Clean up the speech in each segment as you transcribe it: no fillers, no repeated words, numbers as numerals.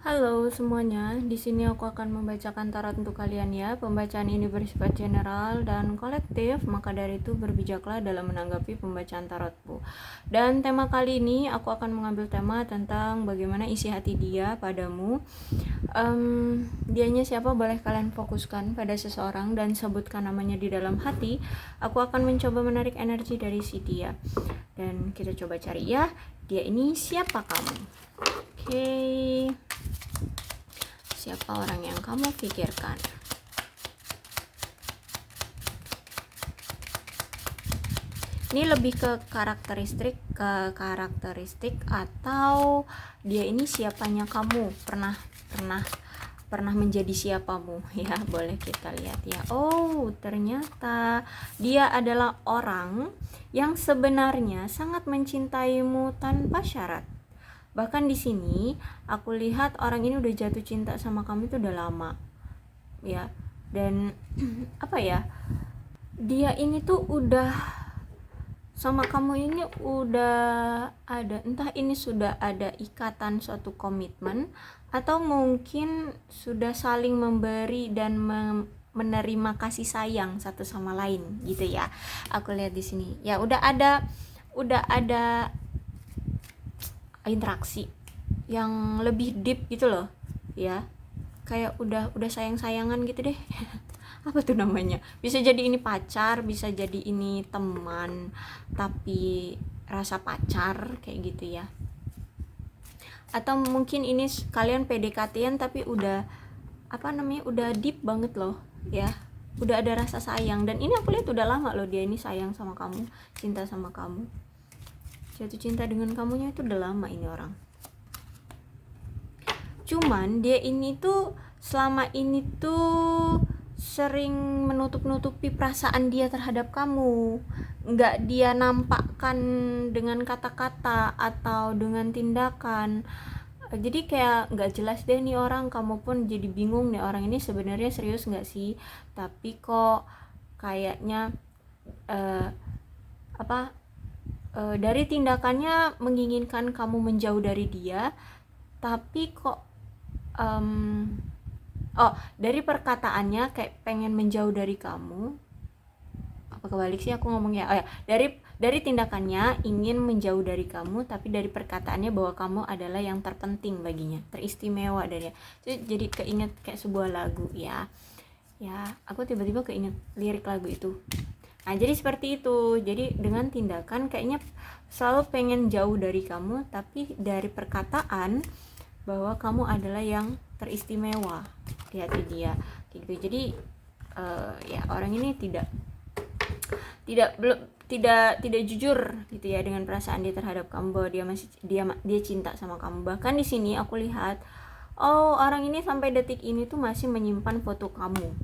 Halo semuanya, di sini aku akan membacakan tarot untuk kalian ya. Pembacaan ini bersifat general dan kolektif, maka dari itu berbijaklah dalam menanggapi pembacaan tarotku. Dan tema kali ini aku akan mengambil tema tentang bagaimana isi hati dia padamu. Dianya siapa boleh kalian fokuskan pada seseorang dan sebutkan namanya di dalam hati. Aku akan mencoba menarik energi dari si dia. Dan kita coba cari ya, dia ini siapa kamu? Oke. Siapa orang yang kamu pikirkan? Ini lebih ke karakteristik atau dia ini siapanya kamu? Pernah menjadi siapamu ya, boleh kita lihat ya. Oh, ternyata dia adalah orang yang sebenarnya sangat mencintaimu tanpa syarat. Bahkan di sini aku lihat orang ini udah jatuh cinta sama kamu itu udah lama ya. Dan apa ya, dia ini tuh udah sama kamu ini udah ada, entah ini sudah ada ikatan suatu komitmen atau mungkin sudah saling memberi dan menerima kasih sayang satu sama lain gitu ya. Aku lihat di sini ya udah ada interaksi yang lebih deep gitu loh ya, kayak udah sayang-sayangan gitu deh. Apa tuh namanya, bisa jadi ini pacar, bisa jadi ini teman tapi rasa pacar kayak gitu ya, atau mungkin ini kalian PDKT-an tapi udah udah deep banget loh ya, udah ada rasa sayang. Dan ini aku lihat udah lama loh dia ini sayang sama kamu, cinta sama kamu, jatuh cinta dengan kamunya itu udah lama ini orang. Cuman dia ini tuh selama ini tuh sering menutup-nutupi perasaan dia terhadap kamu, nggak dia nampakkan dengan kata-kata atau dengan tindakan. Jadi kayak nggak jelas deh nih orang, kamu pun jadi bingung nih orang ini sebenarnya serius nggak sih, tapi kok kayaknya uh, apa dari tindakannya menginginkan kamu menjauh dari dia, tapi kok dari perkataannya kayak pengen menjauh dari kamu. Apa kebalik sih aku ngomongnya? Oh ya, dari tindakannya ingin menjauh dari kamu, tapi dari perkataannya bahwa kamu adalah yang terpenting baginya, teristimewa dari dia. Jadi keinget kayak sebuah lagu ya. Ya, aku tiba-tiba keinget lirik lagu itu. Nah, jadi seperti itu. Jadi dengan tindakan kayaknya selalu pengen jauh dari kamu, tapi dari perkataan bahwa kamu adalah yang teristimewa di hati dia gitu. Jadi ya orang ini tidak jujur gitu ya dengan perasaan dia terhadap kamu, bahwa dia cinta sama kamu. Bahkan di sini aku lihat orang ini sampai detik ini tuh masih menyimpan foto kamu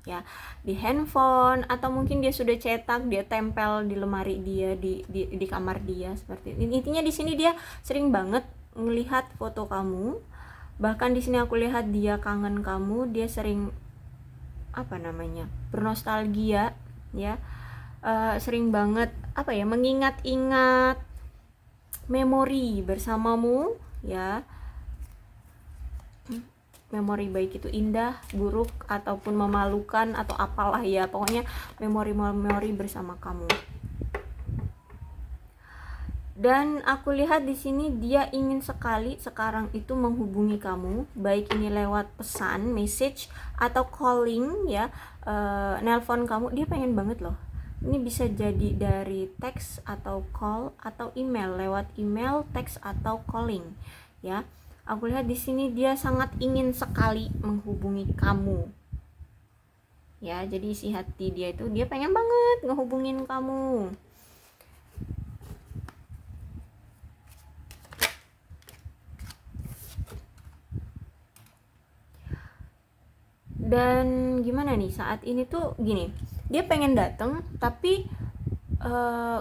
ya di handphone, atau mungkin dia sudah cetak, dia tempel di lemari dia, di kamar dia seperti ini. Intinya di sini dia sering banget melihat foto kamu. Bahkan di sini aku lihat dia kangen kamu, dia sering bernostalgia ya, sering banget mengingat-ingat memori bersamamu ya, memori baik itu indah, buruk, ataupun memalukan atau apalah ya, pokoknya memori-memori bersama kamu. Dan aku lihat di sini dia ingin sekali sekarang itu menghubungi kamu, baik ini lewat pesan, message, atau calling ya, nelpon kamu. Dia pengen banget loh. Ini bisa jadi dari teks atau call atau email, lewat email, teks atau calling ya. Aku lihat di sini dia sangat ingin sekali menghubungi kamu. Ya, jadi isi hati dia itu dia pengen banget ngehubungin kamu. Dan gimana nih, saat ini tuh gini, dia pengen datang tapi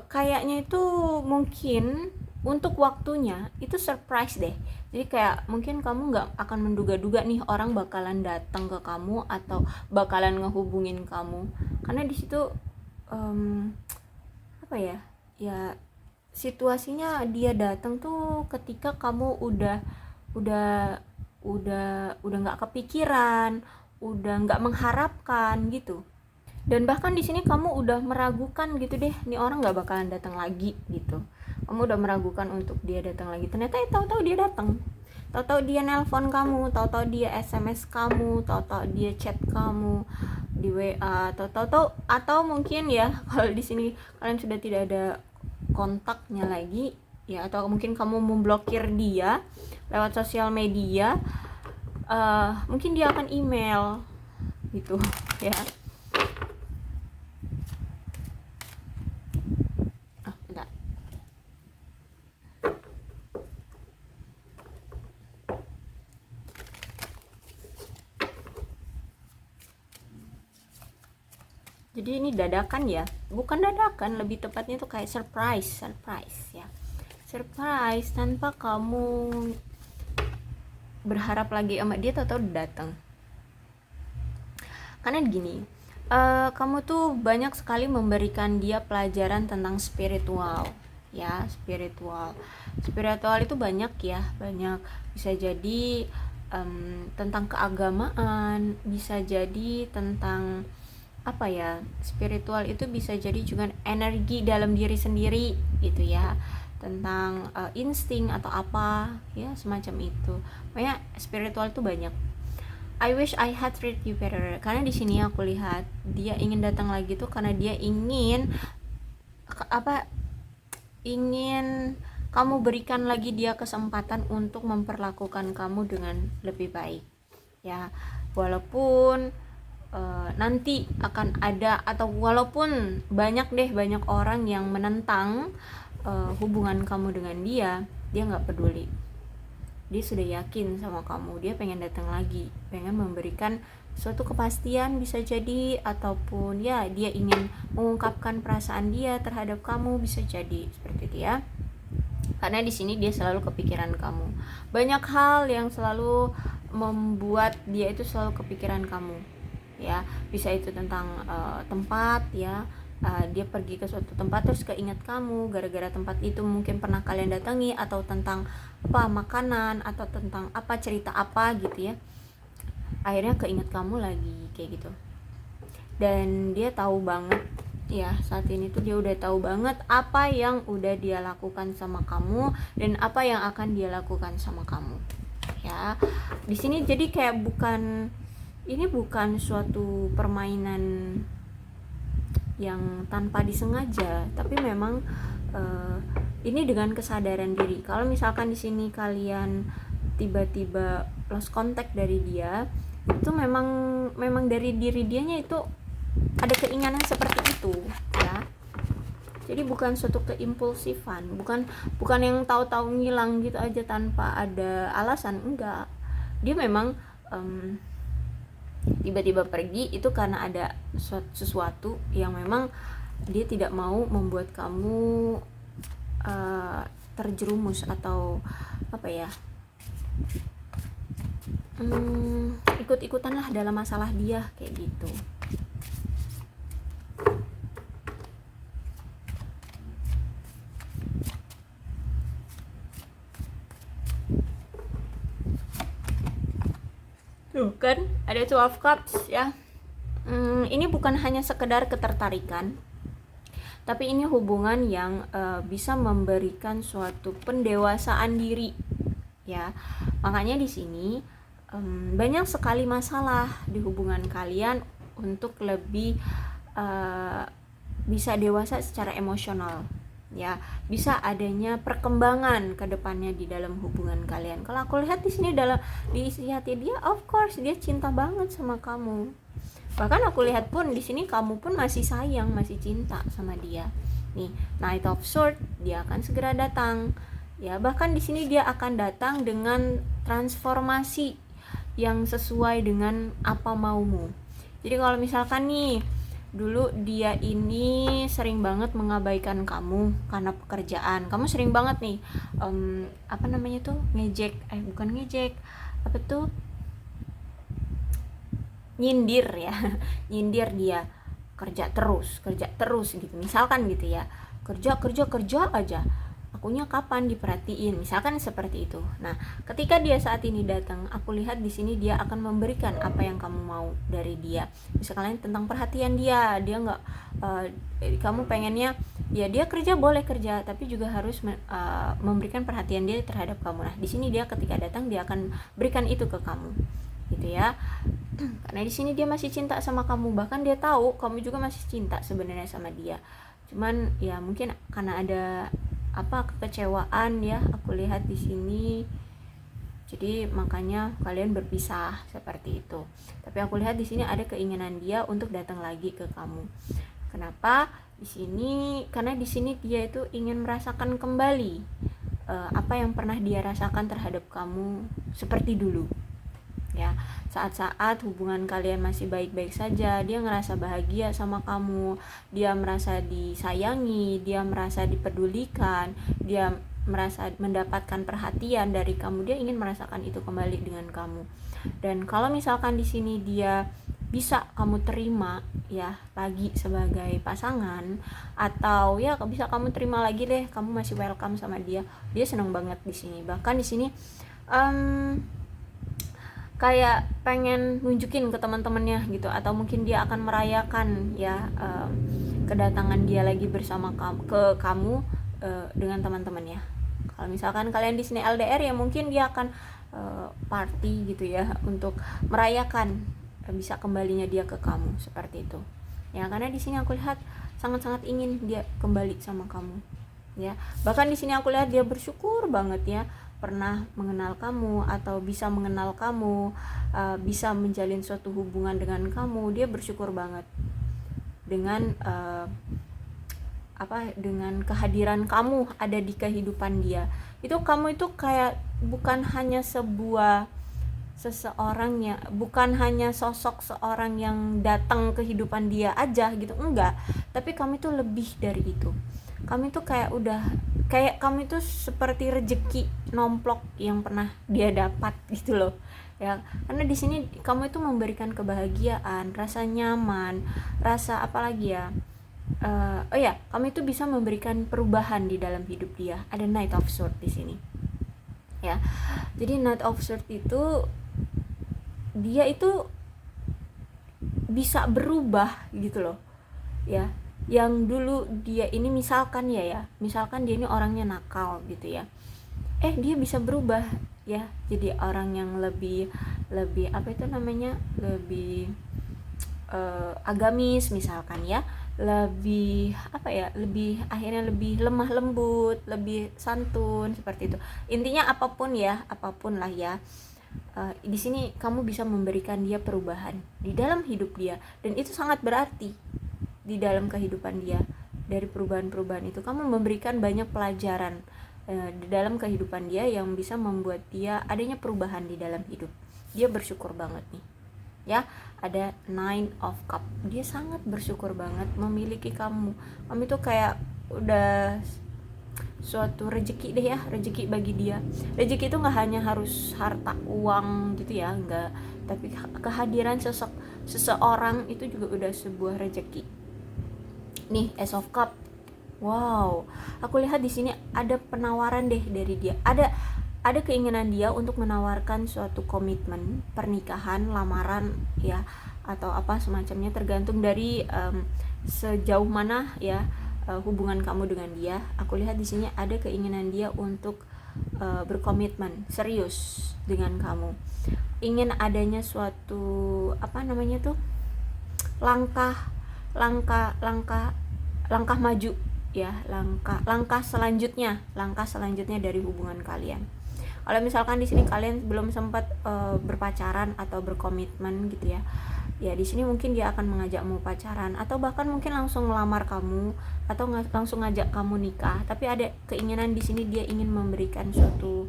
kayaknya itu mungkin untuk waktunya itu surprise deh. Jadi kayak mungkin kamu nggak akan menduga-duga nih orang bakalan datang ke kamu atau bakalan ngehubungin kamu, karena di situ ya situasinya dia datang tuh ketika kamu udah udah nggak kepikiran, udah nggak mengharapkan gitu. Dan bahkan di sini kamu udah meragukan gitu deh, nih orang nggak bakalan datang lagi gitu. Kamu udah meragukan untuk dia datang lagi. Ternyata tahu-tahu dia datang. Tahu-tahu dia nelpon kamu, tahu-tahu dia SMS kamu, tahu-tahu dia chat kamu di WA, tahu-tahu atau mungkin ya kalau di sini kalian sudah tidak ada kontaknya lagi ya, atau mungkin kamu memblokir dia lewat sosial media, mungkin dia akan email gitu ya. Bentar. Jadi ini dadakan ya, bukan dadakan, lebih tepatnya tuh kayak surprise ya, surprise tanpa kamu berharap lagi sama dia, atau datang. Karena gini, kamu tuh banyak sekali memberikan dia pelajaran tentang spiritual ya, spiritual itu banyak ya, banyak. Bisa jadi tentang keagamaan, bisa jadi tentang apa ya, spiritual itu bisa jadi juga energi dalam diri sendiri gitu ya, tentang insting atau apa ya, semacam itu. Makanya spiritual itu banyak. I wish I had treated you better, karena di sini aku lihat dia ingin datang lagi tuh karena dia ingin ingin kamu berikan lagi dia kesempatan untuk memperlakukan kamu dengan lebih baik ya, walaupun nanti akan ada, atau walaupun banyak orang yang menentang hubungan kamu dengan dia nggak peduli. Dia sudah yakin sama kamu, dia pengen datang lagi, pengen memberikan suatu kepastian bisa jadi, ataupun ya dia ingin mengungkapkan perasaan dia terhadap kamu, bisa jadi seperti itu ya. Karena di sini dia selalu kepikiran kamu. Banyak hal yang selalu membuat dia itu selalu kepikiran kamu ya, bisa itu tentang tempat ya, dia pergi ke suatu tempat terus keinget kamu gara-gara tempat itu mungkin pernah kalian datangi, atau tentang apa makanan, atau tentang apa cerita apa gitu ya, akhirnya keinget kamu lagi kayak gitu. Dan dia tahu banget ya, saat ini tuh dia udah tahu banget apa yang udah dia lakukan sama kamu dan apa yang akan dia lakukan sama kamu ya. Di sini jadi kayak ini bukan suatu permainan yang tanpa disengaja, tapi memang ini dengan kesadaran diri. Kalau misalkan di sini kalian tiba-tiba lost contact dari dia, itu memang dari diri dianya itu ada keinginan seperti itu ya. Jadi bukan suatu keimpulsifan, bukan yang tahu-tahu ngilang gitu aja tanpa ada alasan, enggak. Dia memang tiba-tiba pergi itu karena ada sesuatu yang memang dia tidak mau membuat kamu terjerumus atau apa ya, ikut-ikutan lah dalam masalah dia kayak gitu. Tuh kan ada Two of Cups ya. Ini bukan hanya sekedar ketertarikan, tapi ini hubungan yang bisa memberikan suatu pendewasaan diri ya. Makanya di sini banyak sekali masalah di hubungan kalian untuk lebih bisa dewasa secara emosional ya, bisa adanya perkembangan ke depannya di dalam hubungan kalian. Kalau aku lihat di sini di isi hati dia, of course dia cinta banget sama kamu. Bahkan aku lihat pun di sini kamu pun masih sayang, masih cinta sama dia. Nih, Knight of Swords, dia akan segera datang. Ya, bahkan di sini dia akan datang dengan transformasi yang sesuai dengan apa maumu. Jadi kalau misalkan nih dulu dia ini sering banget mengabaikan kamu karena pekerjaan, kamu sering banget nih apa namanya tuh, bukan ngejek, apa tuh, nyindir ya nyindir dia, kerja terus gitu misalkan gitu ya, kerja aja, aku akunya kapan diperhatiin, misalkan seperti itu. Nah, ketika dia saat ini datang, aku lihat di sini dia akan memberikan apa yang kamu mau dari dia. Misalkan tentang perhatian dia nggak kamu pengennya ya dia kerja boleh kerja, tapi juga harus memberikan perhatian dia terhadap kamu. Nah, di sini dia ketika datang dia akan berikan itu ke kamu, gitu ya. Karena di sini dia masih cinta sama kamu, bahkan dia tahu kamu juga masih cinta sebenarnya sama dia. Cuman ya mungkin karena ada kekecewaan ya, aku lihat di sini. Jadi makanya kalian berpisah seperti itu. Tapi aku lihat di sini ada keinginan dia untuk datang lagi ke kamu. Kenapa? Di sini karena di sini dia itu ingin merasakan kembali apa yang pernah dia rasakan terhadap kamu seperti dulu. Ya, saat-saat hubungan kalian masih baik-baik saja, dia ngerasa bahagia sama kamu, dia merasa disayangi, dia merasa dipedulikan, dia merasa mendapatkan perhatian dari kamu, dia ingin merasakan itu kembali dengan kamu. Dan kalau misalkan di sini dia bisa kamu terima ya lagi sebagai pasangan, atau ya bisa kamu terima lagi deh, kamu masih welcome sama dia senang banget di sini. Bahkan di sini kayak pengen nunjukin ke teman-temannya gitu, atau mungkin dia akan merayakan ya kedatangan dia lagi bersama kamu dengan teman-temannya. Kalau misalkan kalian di sini LDR ya mungkin dia akan party gitu ya untuk merayakan bisa kembalinya dia ke kamu seperti itu. Ya, karena di sini aku lihat sangat-sangat ingin dia kembali sama kamu. Ya, bahkan di sini aku lihat dia bersyukur banget ya pernah mengenal kamu atau bisa mengenal kamu, bisa menjalin suatu hubungan dengan kamu. Dia bersyukur banget dengan dengan kehadiran kamu ada di kehidupan dia. Itu kamu itu kayak bukan hanya bukan hanya sosok seorang yang datang ke kehidupan dia aja gitu, enggak, tapi kamu itu lebih dari itu. Kamu itu kayak kamu itu seperti rejeki nomplok yang pernah dia dapat gitu loh ya. Karena di sini kamu itu memberikan kebahagiaan, rasa nyaman, rasa apalagi ya, kamu itu bisa memberikan perubahan di dalam hidup dia. Ada Knight of Swords di sini ya. Jadi Knight of Swords itu dia itu bisa berubah gitu loh ya. Yang dulu dia ini misalkan dia ini orangnya nakal gitu ya, dia bisa berubah ya jadi orang yang lebih lebih agamis misalkan ya, lebih akhirnya lebih lemah lembut, lebih santun seperti itu. Intinya apapun lah ya, di sini kamu bisa memberikan dia perubahan di dalam hidup dia, dan itu sangat berarti di dalam kehidupan dia. Dari perubahan-perubahan itu kamu memberikan banyak pelajaran di dalam kehidupan dia yang bisa membuat dia adanya perubahan di dalam hidup. Dia bersyukur banget nih ya. Ada Nine of Cup, dia sangat bersyukur banget memiliki kamu itu kayak udah suatu rezeki deh ya, rezeki bagi dia. Rezeki itu nggak hanya harus harta uang gitu ya, enggak, tapi kehadiran seseorang itu juga udah sebuah rezeki. Nih, Ace of Cup. Wow, aku lihat di sini ada penawaran deh dari dia. Ada keinginan dia untuk menawarkan suatu komitmen, pernikahan, lamaran ya, atau apa semacamnya, tergantung dari sejauh mana ya hubungan kamu dengan dia. Aku lihat di sini ada keinginan dia untuk berkomitmen serius dengan kamu. Ingin adanya suatu langkah maju ya, langkah selanjutnya dari hubungan kalian. Kalau misalkan di sini kalian belum sempat berpacaran atau berkomitmen gitu ya, ya di sini mungkin dia akan mengajakmu pacaran, atau bahkan mungkin langsung melamar kamu, atau langsung ngajak kamu nikah. Tapi ada keinginan di sini dia ingin memberikan suatu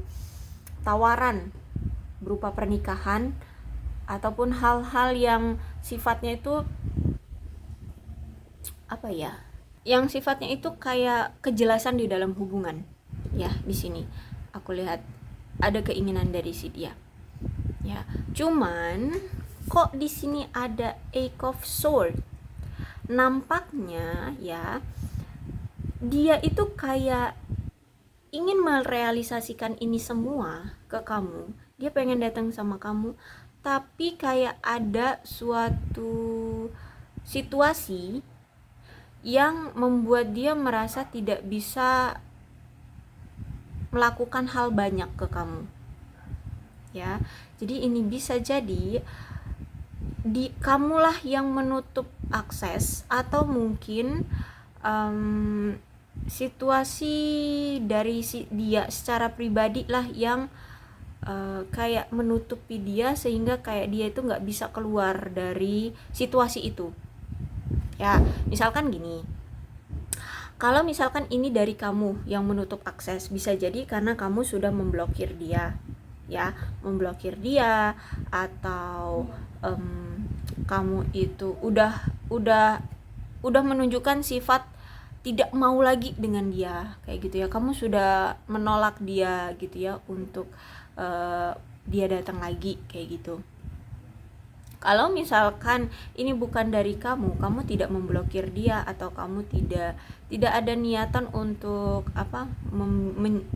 tawaran berupa pernikahan, ataupun hal-hal yang sifatnya itu yang sifatnya itu kayak kejelasan di dalam hubungan ya. Di sini aku lihat ada keinginan dari si dia ya. Cuman kok di sini ada Eight of Swords, nampaknya ya dia itu kayak ingin merealisasikan ini semua ke kamu, dia pengen datang sama kamu, tapi kayak ada suatu situasi yang membuat dia merasa tidak bisa melakukan hal banyak ke kamu, ya. Jadi ini bisa jadi kamulah yang menutup akses, atau mungkin situasi dari dia secara pribadi lah yang kayak menutupi dia, sehingga kayak dia itu nggak bisa keluar dari situasi itu, ya. Misalkan gini, kalau misalkan ini dari kamu yang menutup akses, bisa jadi karena kamu sudah memblokir dia, ya, memblokir dia, atau kamu itu udah menunjukkan sifat tidak mau lagi dengan dia, kayak gitu ya. Kamu sudah menolak dia gitu ya untuk dia datang lagi, kayak gitu. Kalau misalkan ini bukan dari kamu tidak memblokir dia, atau kamu tidak ada niatan untuk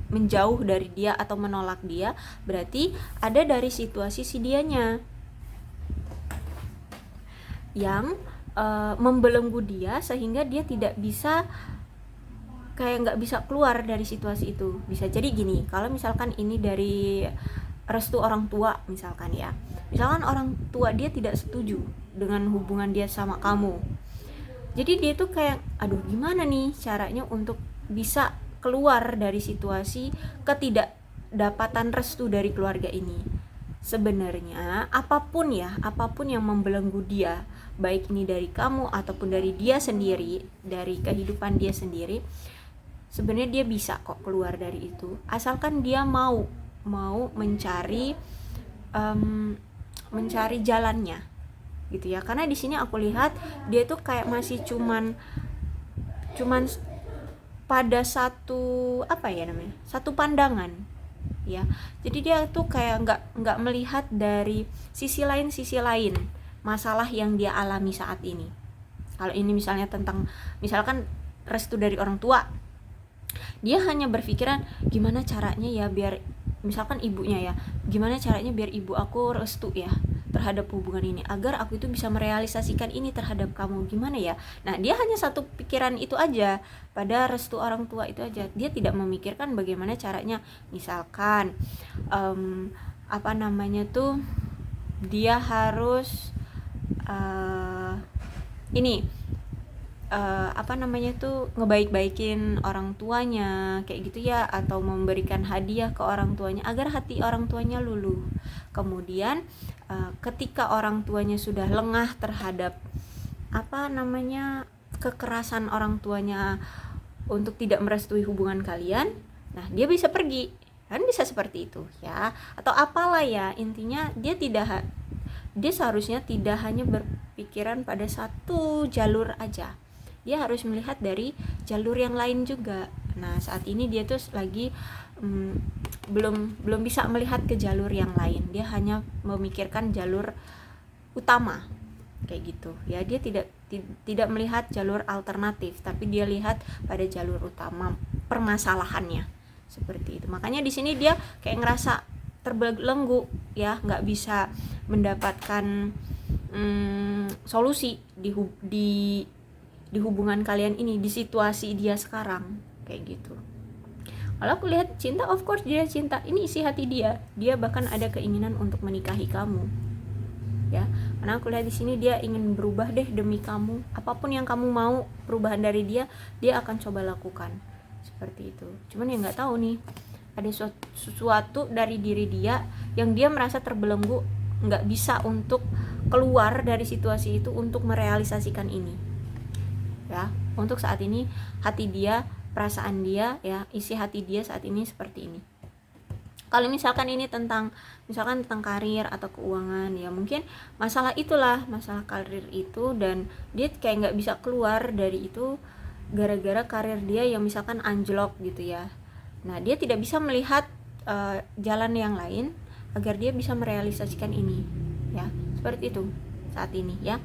menjauh dari dia atau menolak dia, berarti ada dari situasi si dianya yang membelenggu dia, sehingga dia tidak bisa, kayak nggak bisa keluar dari situasi itu. Bisa jadi gini, kalau misalkan ini dari restu orang tua misalkan, ya. Misalkan orang tua dia tidak setuju dengan hubungan dia sama kamu, jadi dia tuh kayak, aduh gimana nih caranya untuk bisa keluar dari situasi ketidakdapatan restu dari keluarga ini. Sebenarnya apapun yang membelenggu dia, baik ini dari kamu ataupun dari dia sendiri, dari kehidupan dia sendiri, sebenarnya dia bisa kok keluar dari itu, asalkan dia mau mencari jalannya, gitu ya. Karena di sini aku lihat dia tuh kayak masih cuman pada satu satu pandangan, ya. Jadi dia tuh kayak nggak melihat dari sisi lain masalah yang dia alami saat ini. Kalau ini misalnya misalkan restu dari orang tua, dia hanya berpikiran gimana caranya ya biar, misalkan ibunya ya, gimana caranya biar ibu aku restu ya terhadap hubungan ini, agar aku itu bisa merealisasikan ini terhadap kamu, gimana ya. Nah, dia hanya satu pikiran itu aja, pada restu orang tua itu aja. Dia tidak memikirkan bagaimana caranya, misalkan dia harus ngebaik-baikin orang tuanya, kayak gitu ya, atau memberikan hadiah ke orang tuanya agar hati orang tuanya luluh. Kemudian ketika orang tuanya sudah lengah terhadap kekerasan orang tuanya untuk tidak merestui hubungan kalian, nah dia bisa pergi, kan bisa seperti itu ya, atau apalah ya. Intinya dia seharusnya tidak hanya berpikiran pada satu jalur aja, dia harus melihat dari jalur yang lain juga. Nah, saat ini dia tuh lagi belum bisa melihat ke jalur yang lain, dia hanya memikirkan jalur utama, kayak gitu ya. Dia tidak melihat jalur alternatif, tapi dia lihat pada jalur utama permasalahannya, seperti itu. Makanya di sini dia kayak ngerasa terbelenggu ya, nggak bisa mendapatkan solusi di hubungan kalian ini, di situasi dia sekarang, kayak gitu. Kalau aku lihat cinta, of course dia cinta, ini isi hati dia bahkan ada keinginan untuk menikahi kamu, ya. Karena aku lihat di sini dia ingin berubah deh demi kamu, apapun yang kamu mau perubahan dari dia akan coba lakukan, seperti itu. Cuman ya nggak tahu nih, ada sesuatu dari diri dia yang dia merasa terbelenggu, nggak bisa untuk keluar dari situasi itu untuk merealisasikan ini, ya. Untuk saat ini hati dia, perasaan dia, ya, isi hati dia saat ini seperti ini. Kalau misalkan ini tentang karir atau keuangan, ya mungkin masalah karir itu, dan dia kayak nggak bisa keluar dari itu gara-gara karir dia yang misalkan anjlok gitu ya. Nah, dia tidak bisa melihat jalan yang lain agar dia bisa merealisasikan ini, ya, seperti itu saat ini ya.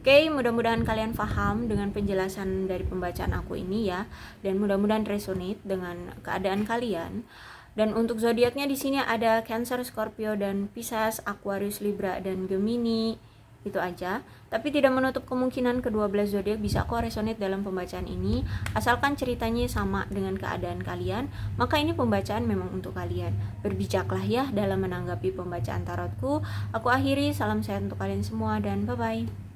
Oke, mudah-mudahan kalian paham dengan penjelasan dari pembacaan aku ini ya, dan mudah-mudahan resonate dengan keadaan kalian. Dan untuk zodiaknya di sini ada Cancer, Scorpio, dan Pisces, Aquarius, Libra, dan Gemini. Itu aja. Tapi tidak menutup kemungkinan kedua belas zodiak bisa kok resonate dalam pembacaan ini, asalkan ceritanya sama dengan keadaan kalian, maka ini pembacaan memang untuk kalian. Berbijaklah ya dalam menanggapi pembacaan tarotku. Aku akhiri, salam sehat untuk kalian semua dan bye-bye.